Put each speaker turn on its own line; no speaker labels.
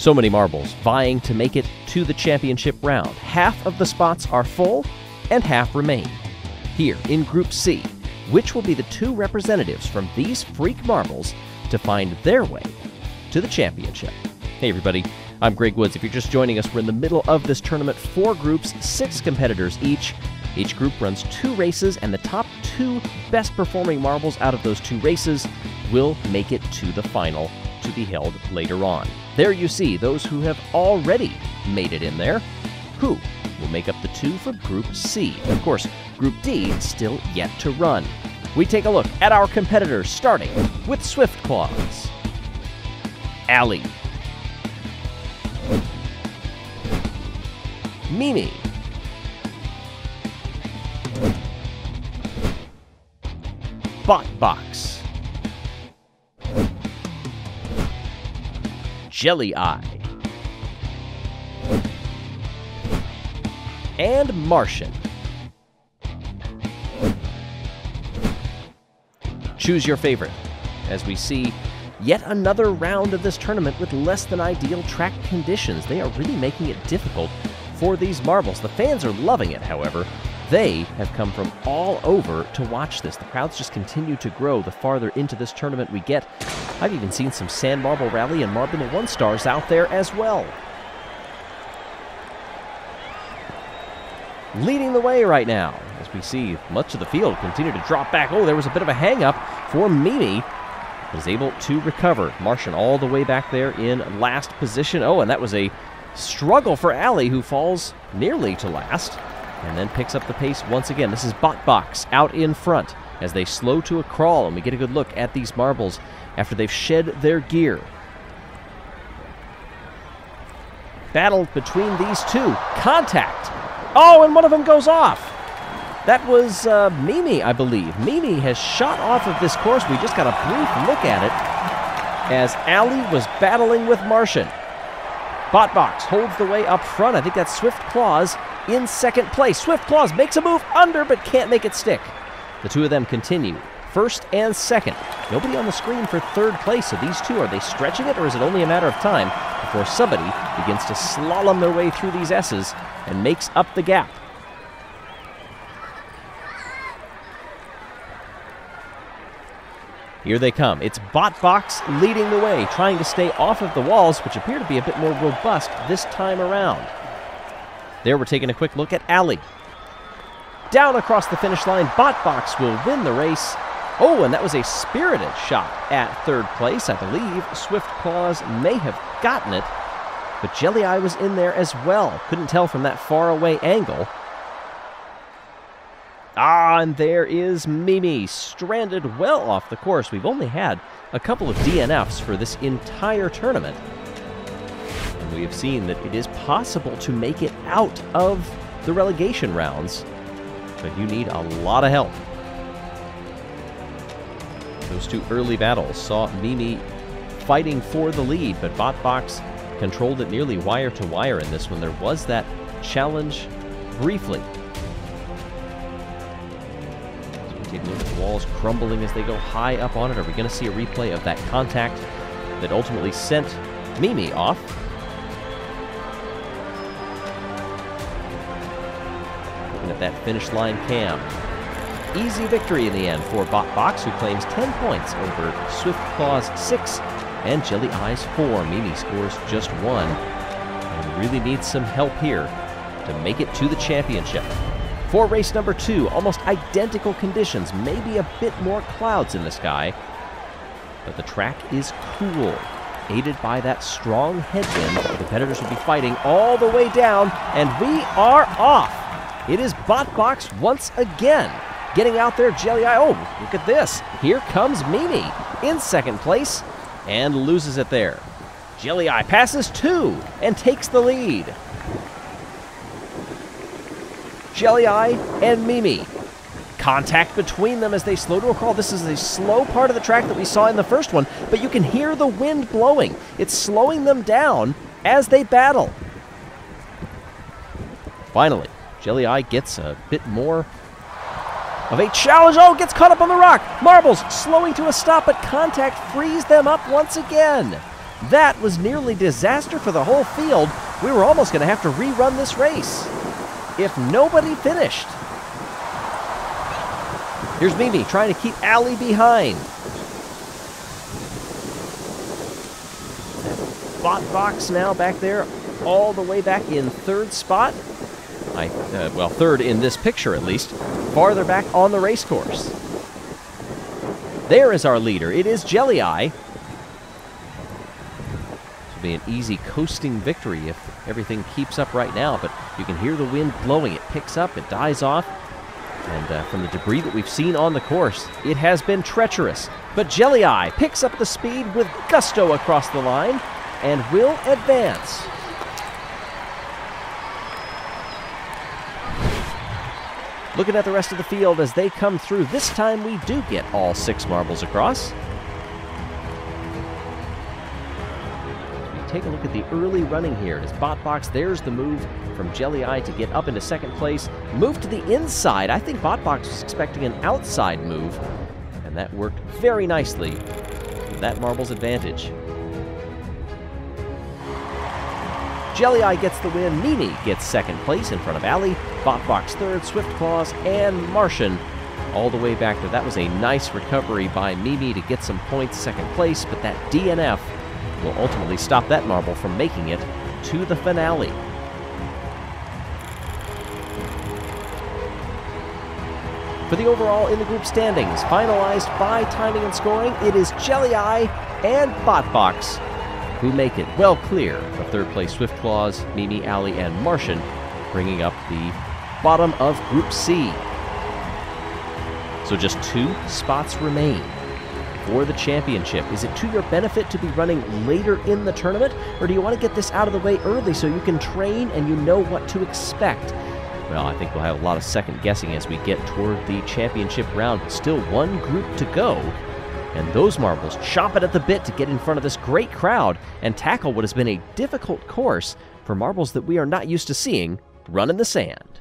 So many marbles vying to make it to the championship round. Half of the spots are full and half remain. Here in Group C, which will be the two representatives from these freak marbles to find their way to the championship? Hey everybody, I'm Greg Woods. If you're just joining us, we're in the middle of this tournament. 4 groups, 6 competitors each. Each group runs 2 races, and the top 2 best performing marbles out of those 2 races will make it to the final to be held later on. There you see those who have already made it in there. Who will make up the 2 for Group C? Of course, Group D still yet to run. We take a look at our competitors, starting with Swift Claws. Allie. Mimi. Botbox. Jelly Eye. And Martian. Choose your favorite, as we see yet another round of this tournament with less than ideal track conditions. They are really making it difficult for these marbles. The fans are loving it, however. They have come from all over to watch this. The crowds just continue to grow the farther into this tournament we get. I've even seen some Sand Marble Rally and Marble 1 stars out there as well. Leading the way right now, as we see much of the field continue to drop back. Oh, there was a bit of a hang-up for Mimi. Was able to recover. Martian all the way back there in last position. Oh, and that was a struggle for Allie, who falls nearly to last and then picks up the pace once again. This is Botbox out in front as they slow to a crawl, and we get a good look at these marbles after they've shed their gear. Battle between these 2. Contact. Oh, and one of them goes off. That was Mimi, I believe. Mimi has shot off of this course. We just got a brief look at it as Allie was battling with Martian. Botbox holds the way up front. I think that's Swift Claws in second place. Swift Claws makes a move under, but can't make it stick. The 2 of them continue, first and second. Nobody on the screen for third place, so these 2, are they stretching it, or is it only a matter of time before somebody begins to slalom their way through these S's and makes up the gap? Here they come. It's Botbox leading the way, trying to stay off of the walls, which appear to be a bit more robust this time around. There we're taking a quick look at Allie. Down across the finish line, Botbox will win the race. Oh, and that was a spirited shot at third place. I believe Swift Claws may have gotten it, but Jelly Eye was in there as well. Couldn't tell from that far away angle. Ah, and there is Mimi, stranded well off the course. We've only had a couple of DNFs for this entire tournament. And we have seen that it is possible to make it out of the relegation rounds, but you need a lot of help. Those 2 early battles saw Mimi fighting for the lead, but Botbox controlled it nearly wire to wire in this one. There was that challenge briefly. Take a look at the walls crumbling as they go high up on it. Are we going to see a replay of that contact that ultimately sent Mimi off? Looking at that finish line cam. Easy victory in the end for Botbox, who claims 10 points over Swift Claws 6 and Jelly Eyes 4. Mimi scores just 1 and really needs some help here to make it to the championship. For race number 2, almost identical conditions, maybe a bit more clouds in the sky, but the track is cool. Aided by that strong headwind, the competitors will be fighting all the way down, and we are off. It is Botbox once again, getting out there. Jelly Eye, oh, look at this. Here comes Mimi in second place and loses it there. Jelly Eye passes 2 and takes the lead. Jelly Eye and Mimi. Contact between them as they slow to a crawl. This is a slow part of the track that we saw in the first one, but you can hear the wind blowing. It's slowing them down as they battle. Finally, Jelly Eye gets a bit more of a challenge. Oh, gets caught up on the rock. Marbles slowing to a stop, but contact frees them up once again. That was nearly disaster for the whole field. We were almost going to have to rerun this race if nobody finished. Here's Mimi trying to keep Allie behind. Bot box now back there, all the way back in third spot. Well, third in this picture at least, farther back on the race course. There is our leader. It is Jelle. This will be an easy coasting victory if everything keeps up right now, but you can hear the wind blowing. It picks up, it dies off, and from the debris that we've seen on the course, it has been treacherous. But Jelle picks up the speed with gusto across the line and will advance. Looking at the rest of the field as they come through, this time we do get all 6 marbles across. Take a look at the early running here. As Bot Box, there's the move from Jelle to get up into second place. Move to the inside. I think Bot Box was expecting an outside move, and that worked very nicely for that marble's advantage. Jelle gets the win. Mimi gets second place in front of Allie. Bot Box third, Swift Claws, and Martian all the way back there. That was a nice recovery by Mimi to get some points, second place, but that DNF will ultimately stop that marble from making it to the finale. For the overall in the group standings, finalized by timing and scoring, it is Jelle and Bot Box who make it well clear of third place Swift Claws, Mimi, Allie, and Martian, bringing up the bottom of Group C. So just 2 spots remain for the championship. Is it to your benefit to be running later in the tournament, or do you want to get this out of the way early so you can train and you know what to expect? Well, I think we'll have a lot of second guessing as we get toward the championship round. Still 1 group to go, and those marbles chomping at the bit to get in front of this great crowd and tackle what has been a difficult course for marbles that we are not used to seeing run in the sand.